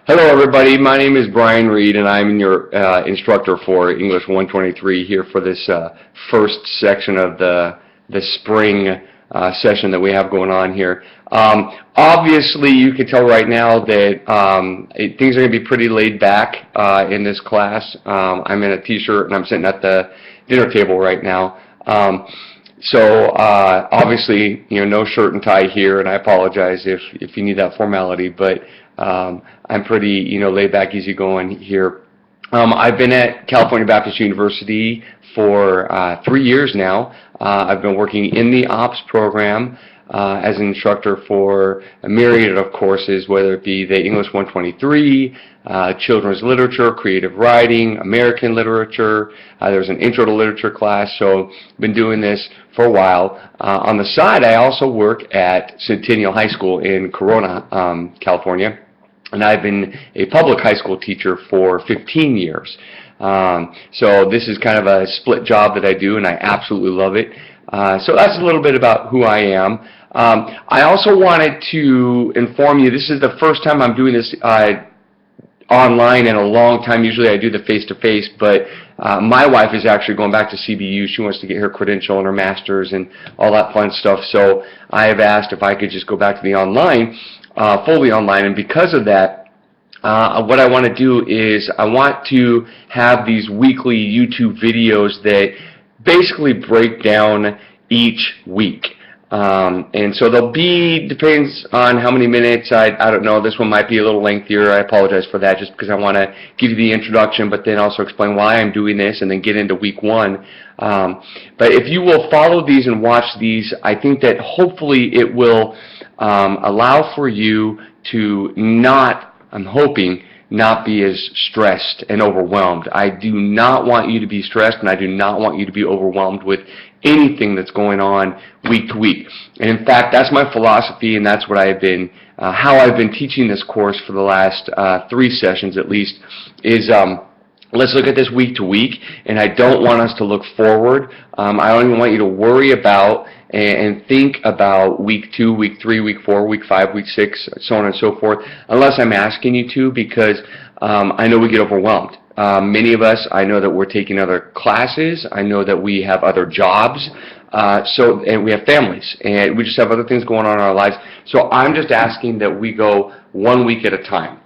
Hello everybody, my name is Brian Reed and I'm your instructor for English 123 here for this first section of the spring session that we have going on here. Obviously you can tell right now that things are going to be pretty laid back in this class. I'm in a t-shirt and I'm sitting at the dinner table right now. So obviously, no shirt and tie here, and I apologize if you need that formality, but I'm pretty, laid back, easygoing here. I've been at California Baptist University for 3 years now. I've been working in the ops program as an instructor for a myriad of courses, whether it be the English 123, children's literature, creative writing, American literature. There's an intro to literature class, so I've been doing this for a while. On the side, I also work at Centennial High School in Corona, California, and I've been a public high school teacher for 15 years. So this is kind of a split job that I do, and I absolutely love it. So that's a little bit about who I am. I also wanted to inform you, this is the first time I'm doing this online in a long time. Usually I do the face-to-face, but my wife is actually going back to CBU. She wants to get her credential and her master's and all that fun stuff, so I have asked if I could just go back to the online, fully online, and because of that, what I want to do is I want to have these weekly YouTube videos that basically break down each week. And so they'll be, depends on how many minutes, I don't know, this one might be a little lengthier, I apologize for that, just because I want to give you the introduction, but then also explain why I'm doing this, and then get into week one. But if you will follow these and watch these, I think that hopefully it will allow for you to not, I'm hoping, not be as stressed and overwhelmed. I do not want you to be stressed, and I do not want you to be overwhelmed with anything that's going on week to week. And in fact, that's my philosophy, and that's what I've been, how I've been teaching this course for the last 3 sessions at least, is let's look at this week to week, and I don't want us to look forward. I don't even want you to worry about and think about week 2, week 3, week 4, week 5, week 6, so on and so forth, unless I'm asking you to, because I know we get overwhelmed. Many of us, I know that we're taking other classes, I know that we have other jobs, and we have families, and we just have other things going on in our lives. So I'm just asking that we go 1 week at a time,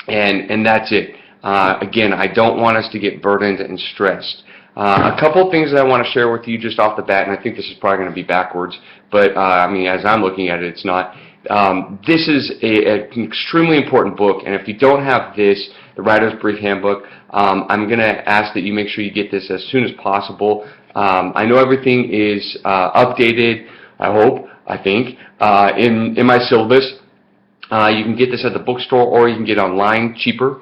and that's it. Again, I don't want us to get burdened and stressed. A couple of things that I want to share with you just off the bat, and I think this is probably going to be backwards, but I mean, as I'm looking at it, it's not. This is an extremely important book, and if you don't have this, the Writer's Brief Handbook, I'm going to ask that you make sure you get this as soon as possible. I know everything is updated, I think, in my syllabus. You can get this at the bookstore, or you can get it online cheaper.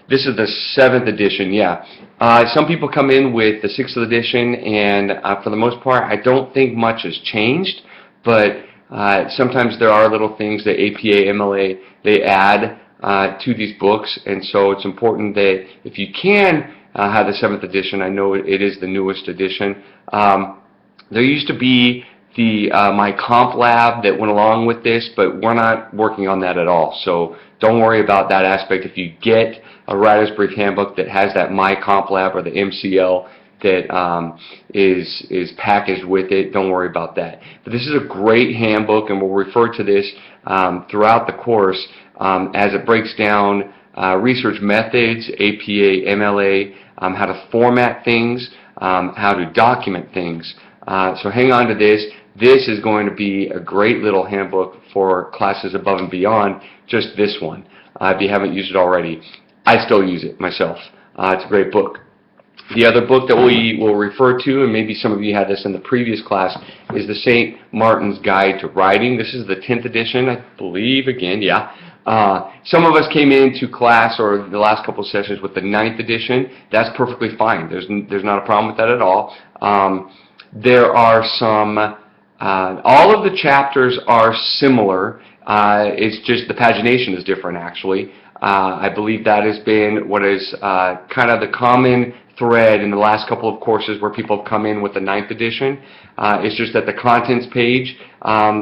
This is the 7th edition, yeah. Some people come in with the 6th edition, and for the most part, I don't think much has changed, but sometimes there are little things that APA, MLA, they add to these books, and so it's important that if you can have the 7th edition, I know it is the newest edition. There used to be the my comp lab that went along with this, but we're not working on that at all, so don't worry about that aspect. If you get a Writer's Brief Handbook that has that my comp lab or the MCL that is packaged with it, don't worry about that. But this is a great handbook, and we'll refer to this throughout the course as it breaks down research methods, APA, MLA, how to format things, how to document things. So hang on to this. This is going to be a great little handbook for classes above and beyond just this one. If you haven't used it already, I still use it myself. It's a great book. The other book that we will refer to, and maybe some of you had this in the previous class, is the St. Martin's Guide to Writing. This is the 10th edition, I believe, again, yeah. Some of us came into class, or the last couple of sessions, with the 9th edition. That's perfectly fine. There's not a problem with that at all. There are some, all of the chapters are similar. It's just the pagination is different, actually. I believe that has been what is kind of the common thread in the last couple of courses where people have come in with the 9th edition. It's just that the contents page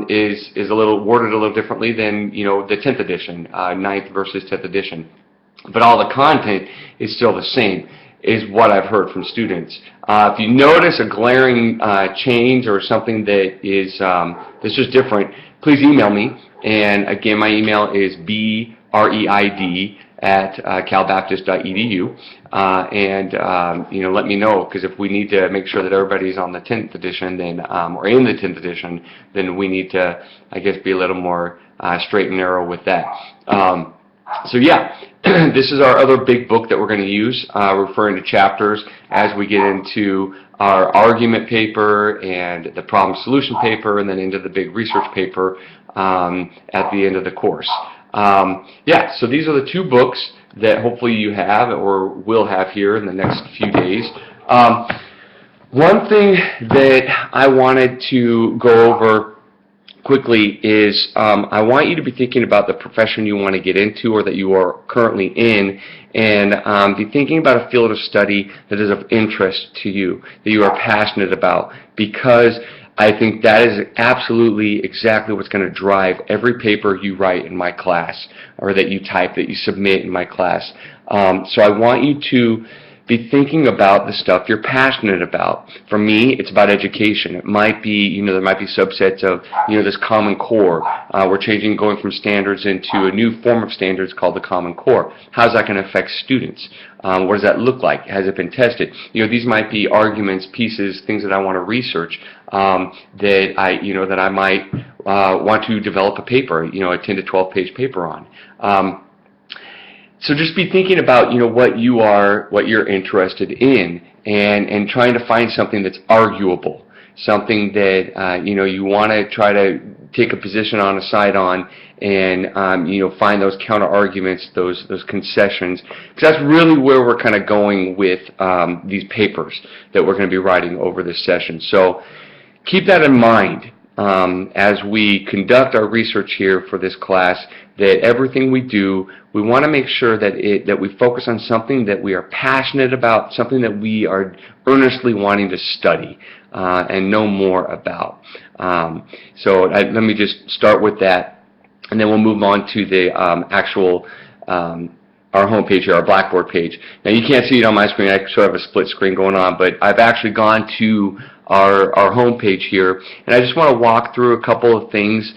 is a little worded a little differently than the 10th edition, 9th versus 10th edition. But all the content is still the same, is what I've heard from students. If you notice a glaring change or something that is that's just different, please email me. And again, my email is breid@calbaptist.edu, and let me know, because if we need to make sure that everybody's on the 10th edition, then or in the 10th edition, then we need to, I guess, be a little more straight and narrow with that. So yeah, this is our other big book that we're going to use, referring to chapters as we get into our argument paper and the problem solution paper, and then into the big research paper at the end of the course. Yeah, so these are the 2 books that hopefully you have or will have here in the next few days. One thing that I wanted to go over quickly is I want you to be thinking about the profession you want to get into or that you are currently in, and be thinking about a field of study that is of interest to you, that you are passionate about, because I think that is absolutely exactly what's going to drive every paper you write in my class, or that you type, that you submit in my class. So I want you to be thinking about the stuff you're passionate about. For me, it's about education. It might be, there might be subsets of, this Common Core. We're going from standards into a new form of standards called the Common Core. How's that going to affect students? What does that look like? Has it been tested? These might be arguments, pieces, things that I want to research, that I might want to develop a paper, a 10 to 12 page paper on. So just be thinking about, what you're interested in, and trying to find something that's arguable, something that, you want to try to take a position on, a side on, and, find those counter arguments, those concessions, because that's really where we're kind of going with these papers that we're going to be writing over this session. So keep that in mind as we conduct our research here for this class, that everything we do, we want to make sure that we focus on something that we are passionate about, something that we are earnestly wanting to study and know more about. So let me just start with that, and then we'll move on to the actual our homepage here, our Blackboard page. Now you can't see it on my screen. I sort of have a split screen going on, but I've actually gone to our homepage here, and I just want to walk through a couple of things.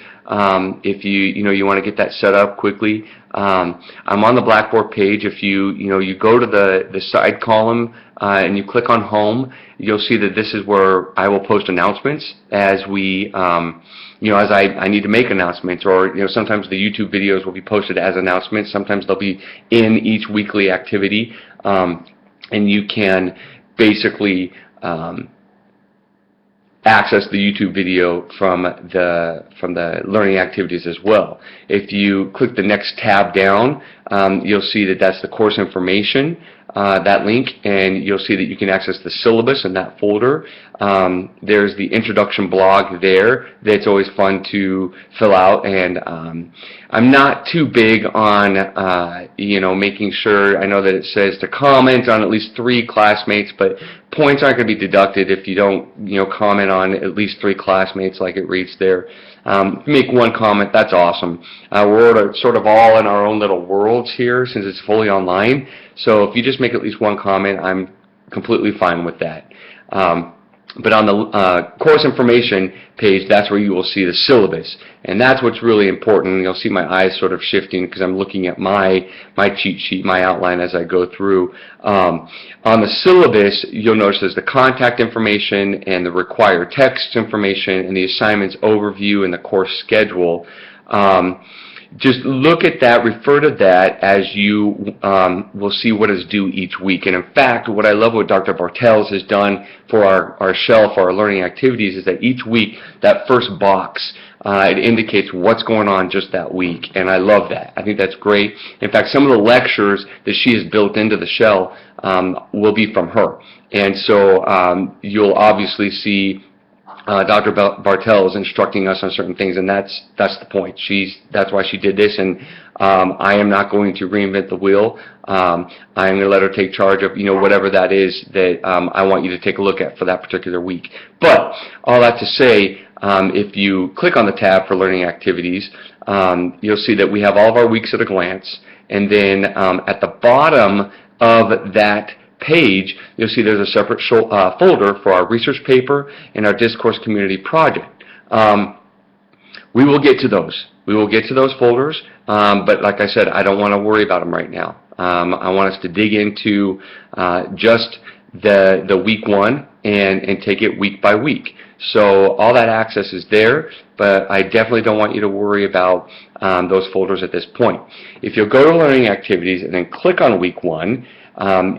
If you want to get that set up quickly, I'm on the Blackboard page. If you go to the side column and you click on Home, you'll see that this is where I will post announcements as we as I need to make announcements, or sometimes the YouTube videos will be posted as announcements. Sometimes they'll be in each weekly activity, and you can basically access the YouTube video from the learning activities as well. If you click the next tab down, you'll see that that's the course information, that link, and you'll see that you can access the syllabus in that folder. There's the introduction blog there that's always fun to fill out, and I'm not too big on making sure, I know that it says to comment on at least 3 classmates, but points aren't going to be deducted if you don't comment on at least 3 classmates like it reads there. Make 1 comment, that's awesome. We're sort of all in our own little worlds here since it's fully online, so if you just make at least 1 comment, I'm completely fine with that. But on the course information page, that's where you will see the syllabus, and that's what's really important. You'll see my eyes sort of shifting because I'm looking at my cheat sheet, my outline as I go through. On the syllabus, you'll notice there's the contact information and the required text information and the assignments overview and the course schedule. Just look at that, refer to that as you will see what is due each week. And in fact, what I love what Dr. Bartels has done for our shelf, our learning activities, is that each week, that first box, it indicates what's going on just that week. And I love that. I think that's great. In fact, some of the lectures that she has built into the shell will be from her. And so you'll obviously see Dr. Bartel is instructing us on certain things, and that's the point. That's why she did this, and I am not going to reinvent the wheel. I am going to let her take charge of whatever that is that I want you to take a look at for that particular week. But all that to say, if you click on the tab for learning activities, you'll see that we have all of our weeks at a glance, and then at the bottom of that page, you'll see there's a separate folder for our research paper and our discourse community project. We will get to those. We will get to those folders, but like I said, I don't want to worry about them right now. I want us to dig into just the week one and take it week by week. So all that access is there, but I definitely don't want you to worry about those folders at this point. If you'll go to Learning Activities and then click on week one,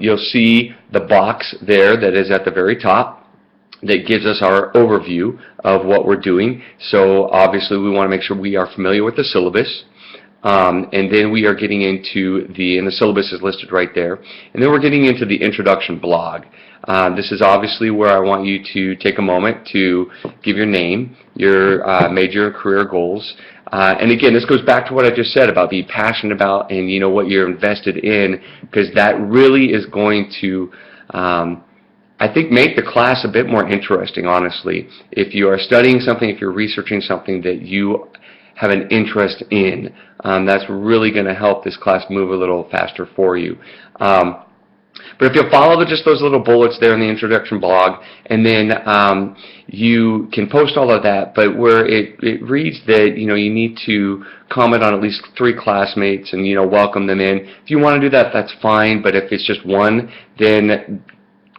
you'll see the box there that is at the very top that gives us our overview of what we're doing. So obviously we want to make sure we are familiar with the syllabus. And then we are getting into and the syllabus is listed right there. And then we're getting into the introduction blog. This is obviously where I want you to take a moment to give your name, your major career goals. And again, this goes back to what I just said about being passionate about and what you're invested in, because that really is going to, I think, make the class a bit more interesting, honestly. If you are studying something, if you're researching something that you have an interest in, that's really going to help this class move a little faster for you. But if you'll follow just those little bullets there in the introduction blog, and then you can post all of that, but where it reads that you need to comment on at least 3 classmates and welcome them in. If you want to do that, that's fine. But if it's just one, then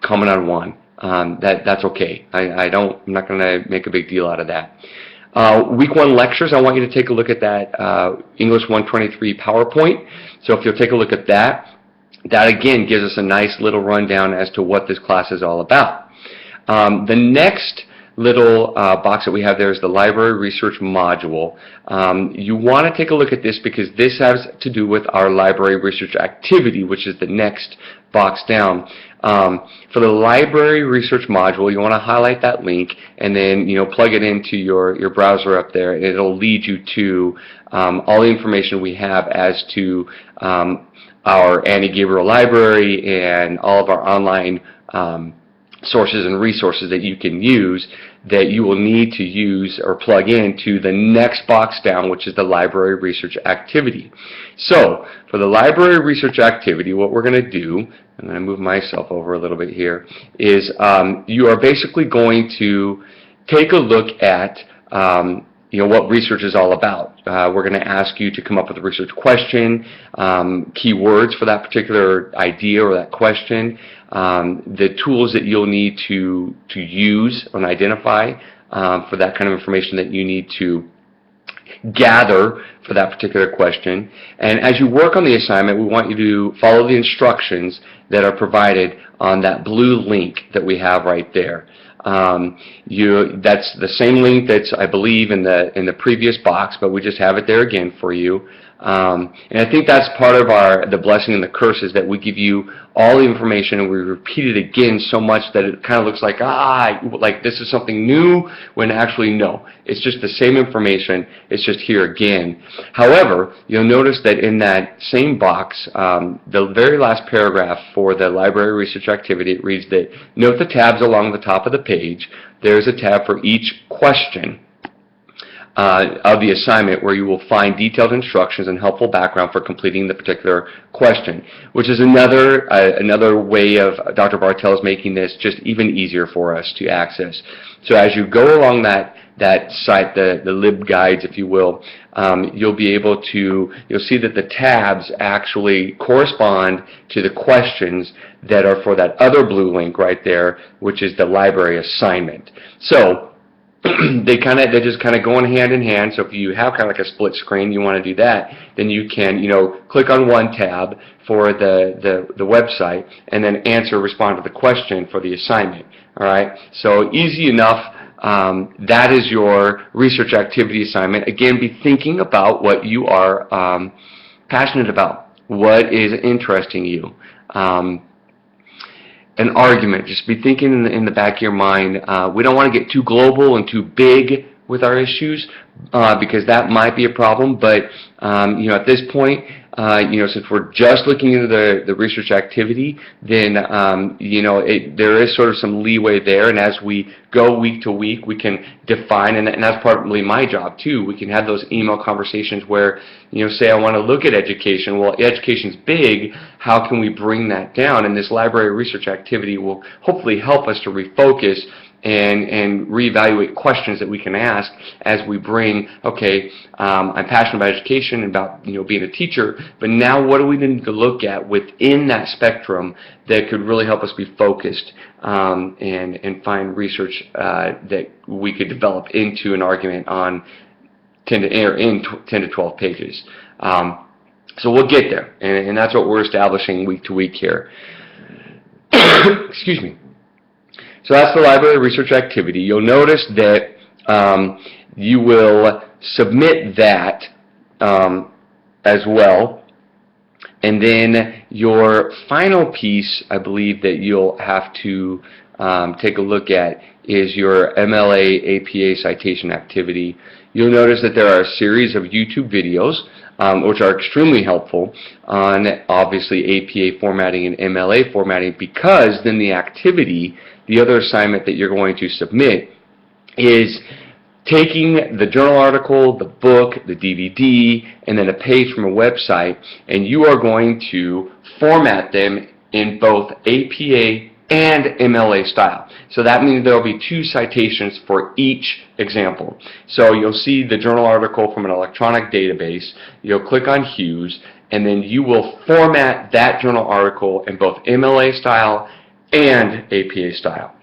comment on one. That's okay. I'm not going to make a big deal out of that. Week 1 lectures, I want you to take a look at that English 123 PowerPoint. So if you'll take a look at that, that again gives us a nice little rundown as to what this class is all about. The next little box that we have there is the library research module. You want to take a look at this because this has to do with our library research activity, which is the next box down. For the library research module, you want to highlight that link and then plug it into your browser up there, and it'll lead you to all the information we have as to our Annie Gabriel library and all of our online sources and resources that you can use that you will need to use or plug into the next box down, which is the library research activity. So for the library research activity, what we're going to do, I'm going to move myself over a little bit here, is you are basically going to take a look at what research is all about. We're going to ask you to come up with a research question, keywords for that particular idea or that question, the tools that you'll need to use and identify for that kind of information that you need to gather for that particular question. And as you work on the assignment, we want you to follow the instructions that are provided on that blue link that we have right there. That's the same link that's, I believe, in the previous box, but we just have it there again for you. And I think that's part of the blessing and the curse, is that we give you all the information and we repeat it again so much that it kind of looks like, like this is something new, when actually no. It's just the same information, it's just here again. However, you'll notice that in that same box, the very last paragraph for the library research activity, it reads that, note the tabs along the top of the page. There's a tab for each question of the assignment, where you will find detailed instructions and helpful background for completing the particular question, which is another way of Dr. Bartel is making this just even easier for us to access. So as you go along that site, the LibGuides, if you will, you'll see that the tabs actually correspond to the questions that are for that other blue link right there, which is the library assignment. So they just kind of go hand in hand. So if you have kind of like a split screen, you want to do that, then you can click on one tab for the website and then respond to the question for the assignment. All right, so easy enough. That is your research activity assignment. Again, be thinking about what you are passionate about, what is interesting you. an argument. Just be thinking in the back of your mind. We don't want to get too global and too big with our issues because that might be a problem. But at this point, since we're just looking into the research activity, then there is sort of some leeway there. And as we go week to week, we can define, and that's partly my job too. We can have those email conversations where say I want to look at education. Well, education's big. How can we bring that down? And this library research activity will hopefully help us to refocus and reevaluate questions that we can ask as we bring, okay, I'm passionate about education and about being a teacher, but now what do we need to look at within that spectrum that could really help us be focused and find research that we could develop into an argument on 10 to 12 pages. So we'll get there, and that's what we're establishing week to week here. Excuse me. So that's the library research activity. You'll notice that you will submit that as well. And then your final piece, I believe, that you'll have to take a look at is your MLA APA citation activity. You'll notice that there are a series of YouTube videos which are extremely helpful on obviously APA formatting and MLA formatting, because then the activity, the other assignment that you're going to submit, is taking the journal article, the book, the DVD, and then a page from a website, and you are going to format them in both APA and MLA style. So that means there will be 2 citations for each example. So you'll see the journal article from an electronic database, you'll click on Hughes, and then you will format that journal article in both MLA style and APA style.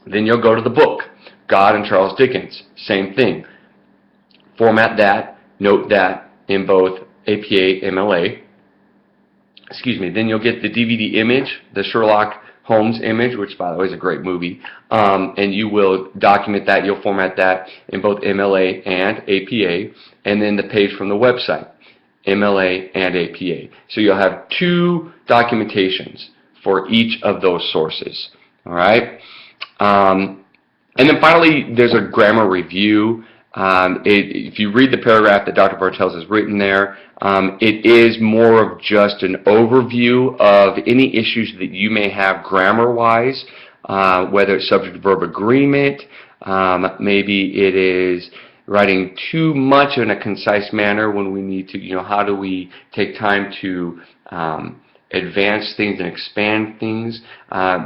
Then you'll go to the book, God and Charles Dickens, same thing. Format that, note that in both APA, MLA. Then you'll get the DVD image, the Sherlock Holmes image, which by the way is a great movie, and you will document that, you'll format that in both MLA and APA, and then the page from the website, MLA and APA. So you'll have 2 documentations for each of those sources. All right? And then finally, there's a grammar review. If you read the paragraph that Dr. Bartels has written there, it is more of just an overview of any issues that you may have grammar-wise, whether it's subject-verb agreement, maybe it is writing too much in a concise manner when we need to, how do we take time to advance things and expand things.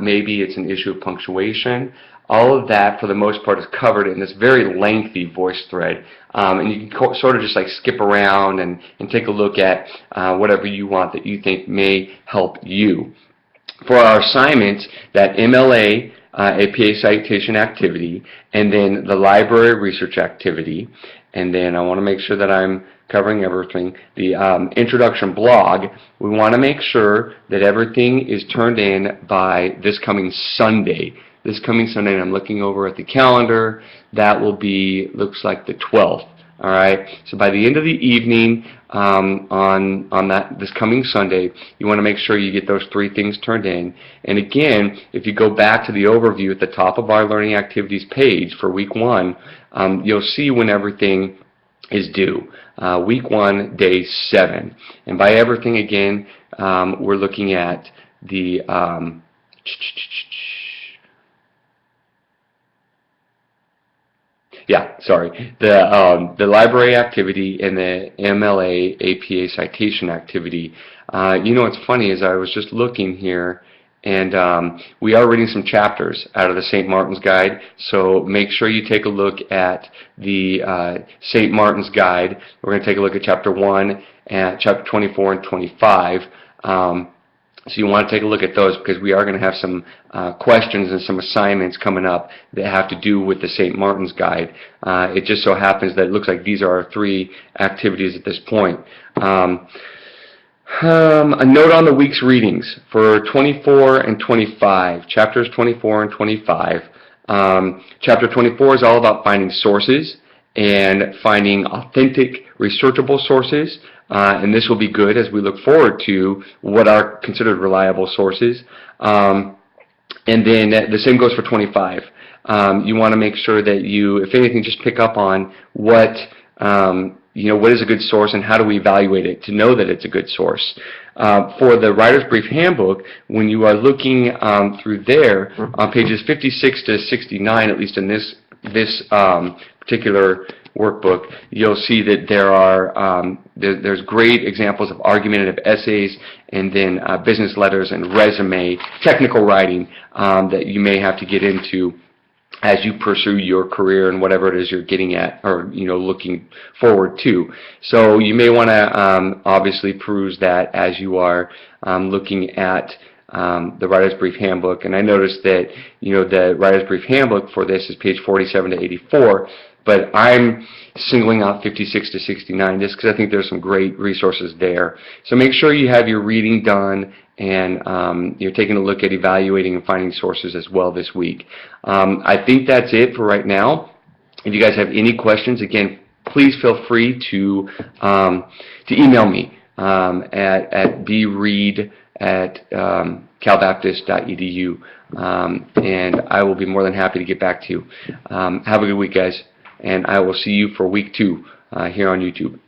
Maybe it's an issue of punctuation. All of that, for the most part, is covered in this very lengthy voice thread. And you can sort of just like skip around and take a look at whatever you want that you think may help you. For our assignments, that MLA APA citation activity, and then the library research activity, and then I want to make sure that I'm covering everything. The introduction blog, we want to make sure that everything is turned in by this coming Sunday. This coming Sunday, and I'm looking over at the calendar, that will be, looks like the 12th. All right. So by the end of the evening on this coming Sunday, you want to make sure you get those 3 things turned in. And again, if you go back to the overview at the top of our learning activities page for week 1, you'll see when everything is due. Week 1, day 7. And by everything, again, we're looking at the the library activity and the MLA APA citation activity. What's funny is I was just looking here, and we are reading some chapters out of the St. Martin's Guide, so make sure you take a look at the St. Martin's Guide. We're going to take a look at chapter 1 and chapter 24 and 25. So you want to take a look at those, because we are going to have some questions and some assignments coming up that have to do with the St. Martin's Guide. It just so happens that it looks like these are our 3 activities at this point. A note on the week's readings for 24 and 25, chapters 24 and 25. Chapter 24 is all about finding sources and finding authentic, researchable sources. And this will be good as we look forward to what are considered reliable sources. And then the same goes for 25. You want to make sure that you, if anything, just pick up on what what is a good source and how do we evaluate it to know that it's a good source. For the Writer's Brief Handbook, when you are looking through there, on pages 56 to 69, at least in this particular workbook, you'll see that there's great examples of argumentative essays and then business letters and resume, technical writing that you may have to get into as you pursue your career and whatever it is you're getting at or looking forward to. So you may want to obviously peruse that as you are looking at the Writer's Brief Handbook. And I noticed that the Writer's Brief Handbook for this is page 47 to 84, but I'm singling out 56 to 69 just because I think there's some great resources there. So make sure you have your reading done and you're taking a look at evaluating and finding sources as well this week. I think that's it for right now. If you guys have any questions, again, please feel free to email me at breed@calbaptist.edu, and I will be more than happy to get back to you. Have a good week, guys, and I will see you for week 2 here on YouTube.